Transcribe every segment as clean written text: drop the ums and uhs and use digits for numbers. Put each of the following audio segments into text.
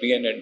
PNN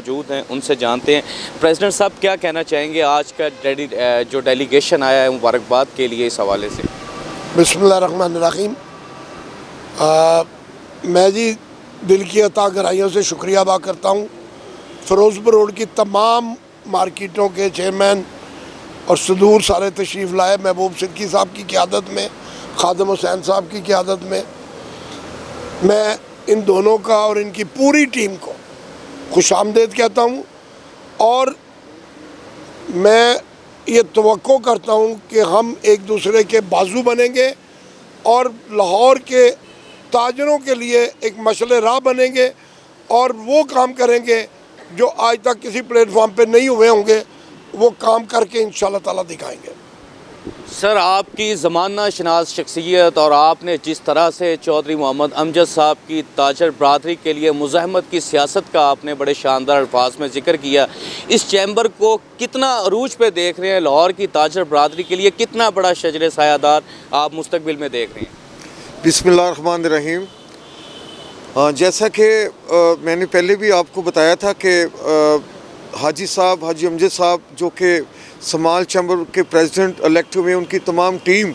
موجود ہیں, ان سے جانتے ہیں. پریزیڈنٹ صاحب کیا کہنا چاہیں گے آج کا جو ڈیلیگیشن آیا ہے مبارکباد کے لیے اس حوالے سے؟ بسم اللہ الرحمن الرحیم. میں جی دل کی عطا گرائیوں سے شکریہ ادا کرتا ہوں. فیروز پور روڈ کی تمام مارکیٹوں کے چیئرمین اور صدور سارے تشریف لائے, محبوب صدیقی صاحب کی قیادت میں, خادم حسین صاحب کی قیادت میں. میں ان دونوں کا اور ان کی پوری ٹیم کو خوش آمدید کہتا ہوں, اور میں یہ توقع کرتا ہوں کہ ہم ایک دوسرے کے بازو بنیں گے اور لاہور کے تاجروں کے لیے ایک مشعل راہ بنیں گے, اور وہ کام کریں گے جو آج تک کسی پلیٹ فارم پہ نہیں ہوئے ہوں گے, وہ کام کر کے انشاءاللہ تعالیٰ دکھائیں گے. سر, آپ کی زمانہ شناس شخصیت اور آپ نے جس طرح سے چودھری محمد امجد صاحب کی تاجر برادری کے لیے مزاحمت کی سیاست کا آپ نے بڑے شاندار الفاظ میں ذکر کیا, اس چیمبر کو کتنا عروج پہ دیکھ رہے ہیں؟ لاہور کی تاجر برادری کے لیے کتنا بڑا شجر سایہ دار آپ مستقبل میں دیکھ رہے ہیں؟ بسم اللہ الرحمن الرحیم. جیسا کہ میں نے پہلے بھی آپ کو بتایا تھا کہ حاجی صاحب, حاجی امجد صاحب جو کہ سمال چیمبر کے پریزیڈنٹ الیکٹ ہوئے, ان کی تمام ٹیم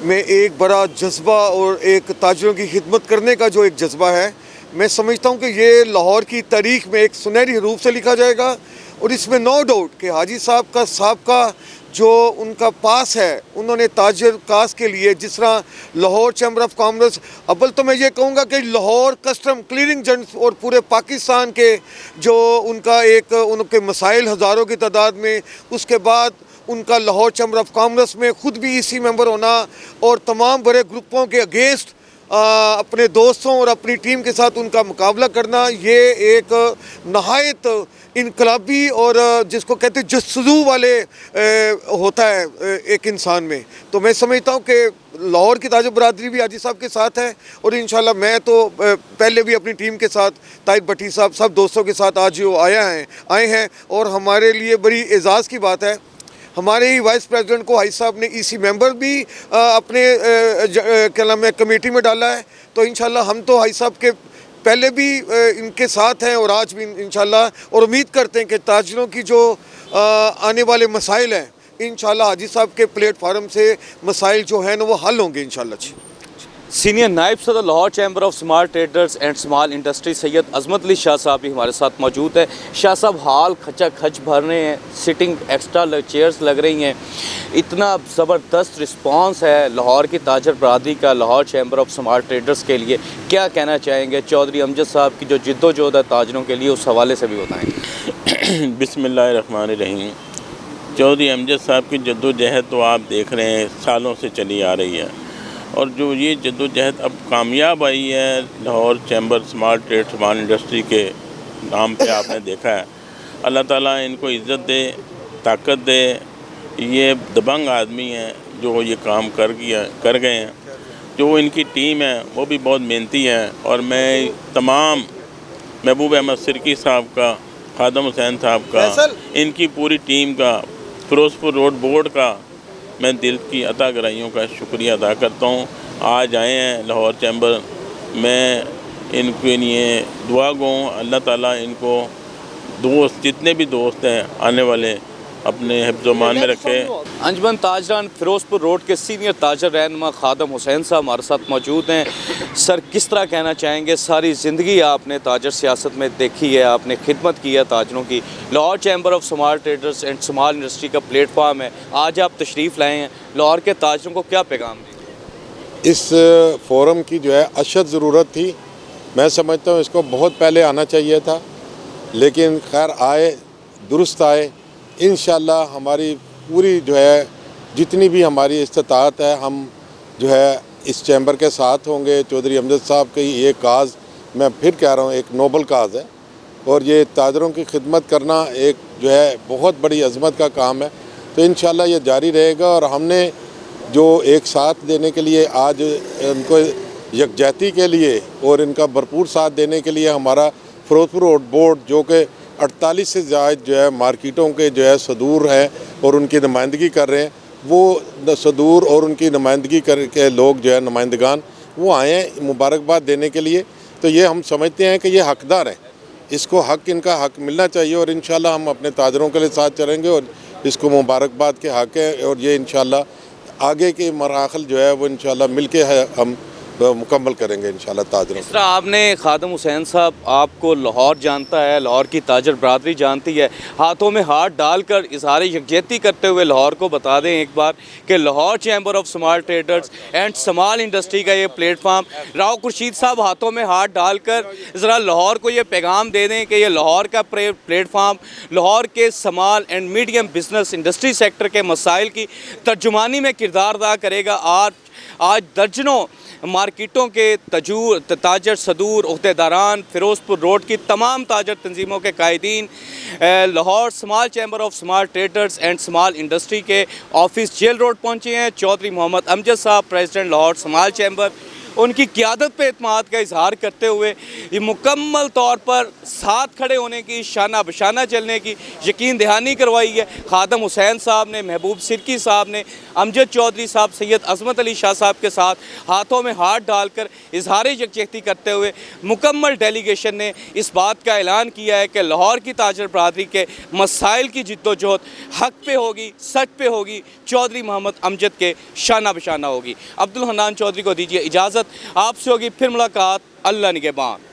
میں ایک بڑا جذبہ اور ایک تاجروں کی خدمت کرنے کا جو ایک جذبہ ہے, میں سمجھتا ہوں کہ یہ لاہور کی تاریخ میں ایک سنہری حروف سے لکھا جائے گا. اور اس میں نو ڈاؤٹ کہ حاجی صاحب کا سابقہ جو ان کا پاس ہے, انہوں نے تاجر کاس کے لیے جس طرح لاہور چیمبر آف کامرس, اول تو میں یہ کہوں گا کہ لاہور کسٹم کلیئرنگ جنٹ اور پورے پاکستان کے جو ان کا ایک ان کے مسائل ہزاروں کی تعداد میں, اس کے بعد ان کا لاہور چیمبر آف کامرس میں خود بھی اسی ممبر ہونا اور تمام بڑے گروپوں کے اگینسٹ اپنے دوستوں اور اپنی ٹیم کے ساتھ ان کا مقابلہ کرنا, یہ ایک نہایت انقلابی اور جس کو کہتے ہیں جستجو والے ہوتا ہے ایک انسان میں. تو میں سمجھتا ہوں کہ لاہور کی تاجر برادری بھی حاجی صاحب کے ساتھ ہے, اور انشاءاللہ میں تو پہلے بھی اپنی ٹیم کے ساتھ, طاہر بھٹی صاحب سب دوستوں کے ساتھ آج جو آئے ہیں, اور ہمارے لیے بڑی اعزاز کی بات ہے ہمارے ہی وائس پریزیڈنٹ کو حاجی صاحب نے ای ممبر بھی اپنے کیا نام ہے کمیٹی میں ڈالا ہے. تو انشاءاللہ ہم تو حاجی صاحب کے پہلے بھی ان کے ساتھ ہیں اور آج بھی انشاءاللہ, اور امید کرتے ہیں کہ تاجروں کی جو آنے والے مسائل ہیں انشاءاللہ حاجی صاحب کے پلیٹ فارم سے مسائل جو ہیں وہ حل ہوں گے انشاءاللہ. سینئر نائب صدر Lahore chamber of small traders and small industry Syed Azmat Ali شاہ صاحب بھی ہمارے ساتھ موجود ہے. شاہ صاحب, ہال کھچا کھچ بھر رہے ہیں, سٹنگ ایکسٹرا چیئرز لگ رہی ہیں, اتنا زبردست رسپانس ہے لاہور کی تاجر برادری کا Lahore chamber of small traders کے لیے, کیا کہنا چاہیں گے؟ چودھری امجد صاحب کی جو جد و جہد ہے تاجروں کے لیے, اس حوالے سے بھی بتائیں. بسم اللہ الرحمن الرحیم. چودھری امجد صاحب کی جد و جہد تو آپ دیکھ رہے ہیں سالوں سے چلی آ رہی ہے, اور جو یہ جد و جہد اب کامیاب آئی ہے Lahore chamber small trade small industry کے نام پہ آپ نے دیکھا ہے. اللہ تعالیٰ ان کو عزت دے, طاقت دے. یہ دبنگ آدمی ہیں جو یہ کام کر گئے ہیں. جو ان کی ٹیم ہے وہ بھی بہت محنتی ہے, اور میں تمام محبوب احمد صدیقی صاحب کا, خادم حسین صاحب کا, ان کی پوری ٹیم کا, فیروز پور روڈ بورڈ کا میں دل کی عطا گرائیوں کا شکریہ ادا کرتا ہوں. آج آئے ہیں لاہور چیمبر, میں ان کے لیے دعا گو ہوں, اللہ تعالیٰ ان کو دوست جتنے بھی دوست ہیں آنے والے اپنے حفظ و امان میں رکھے. انجمن تاجران فیروز پور روڈ کے سینئر تاجر رہنما خادم حسین صاحب ہمارے ساتھ موجود ہیں. سر, کس طرح کہنا چاہیں گے؟ ساری زندگی آپ نے تاجر سیاست میں دیکھی ہے, آپ نے خدمت کی ہے تاجروں کی. Lahore chamber of small traders and small industry کا پلیٹ فارم ہے, آج آپ تشریف لائے ہیں, لاہور کے تاجروں کو کیا پیغام دیں گے؟ اس فورم کی جو ہے اشد ضرورت تھی. میں سمجھتا ہوں اس کو بہت پہلے آنا چاہیے تھا, لیکن خیر آئے, درست آئے. انشاءاللہ ہماری پوری جو ہے جتنی بھی ہماری استطاعت ہے, ہم جو ہے اس چیمبر کے ساتھ ہوں گے. چودھری امجد صاحب کی یہ کاز, میں پھر کہہ رہا ہوں, ایک نوبل کاز ہے, اور یہ تاجروں کی خدمت کرنا ایک جو ہے بہت بڑی عظمت کا کام ہے. تو انشاءاللہ یہ جاری رہے گا, اور ہم نے جو ایک ساتھ دینے کے لیے آج ان کو یکجہتی کے لیے اور ان کا بھرپور ساتھ دینے کے لیے ہمارا فیروز پور روڈ بورڈ جو کہ 48 سے زائد جو ہے مارکیٹوں کے جو ہے صدور ہیں اور ان کی نمائندگی کر رہے ہیں, وہ صدور اور ان کی نمائندگی کر کے لوگ جو ہے نمائندگان وہ آئے ہیں مبارکباد دینے کے لیے. تو یہ ہم سمجھتے ہیں کہ یہ حقدار ہیں اس کو حق ان کا حق ملنا چاہیے اور انشاءاللہ ہم اپنے تاجروں کے لیے ساتھ چلیں گے اور اس کو مبارکباد کے حق ہے اور یہ انشاءاللہ آگے کے مراحل جو ہے وہ انشاءاللہ مل کے ہم مکمل کریں گے انشاءاللہ تاجروں اس طرح آپ نے خادم حسین صاحب آپ کو لاہور جانتا ہے، لاہور کی تاجر برادری جانتی ہے، ہاتھوں میں ہاتھ ڈال کر اظہار یکجہتی کرتے ہوئے لاہور کو بتا دیں ایک بار کہ Lahore chamber of small traders and small industry کا یہ پلیٹ فارم، راؤ خورشید صاحب ہاتھوں میں ہاتھ ڈال کر ذرا لاہور کو یہ پیغام دے دیں کہ یہ لاہور کا پلیٹ فارم لاہور کے small and medium business industry sector کے مسائل کی ترجمانی میں کردار ادا کرے گا۔ آج درجنوں مارکیٹوں کے تاجر صدور عہدیداران، فیروز پور روڈ کی تمام تاجر تنظیموں کے قائدین Lahore small chamber of small traders and small industry کے آفس جیل روڈ پہنچے ہیں۔ چودھری محمد امجد صاحب پریزیڈنٹ لاہور اسمال چیمبر، ان کی قیادت پہ اعتماد کا اظہار کرتے ہوئے یہ مکمل طور پر ساتھ کھڑے ہونے کی، شانہ بشانہ چلنے کی یقین دہانی کروائی ہے۔ خادم حسین صاحب نے، محبوب سرکی صاحب نے، امجد چودھری صاحب، سید عظمت علی شاہ صاحب کے ساتھ ہاتھوں میں ہاتھ ڈال کر اظہار یکجہتی کرتے ہوئے مکمل ڈیلیگیشن نے اس بات کا اعلان کیا ہے کہ لاہور کی تاجر برادری کے مسائل کی جد و جہد حق پہ ہوگی، سچ پہ ہوگی، چودھری محمد امجد کے شانہ بشانہ ہوگی۔ عبدالحنان چودھری کو دیجیے اجازت، آپ سے ہوگی پھر ملاقات۔ اللہ نگہبان۔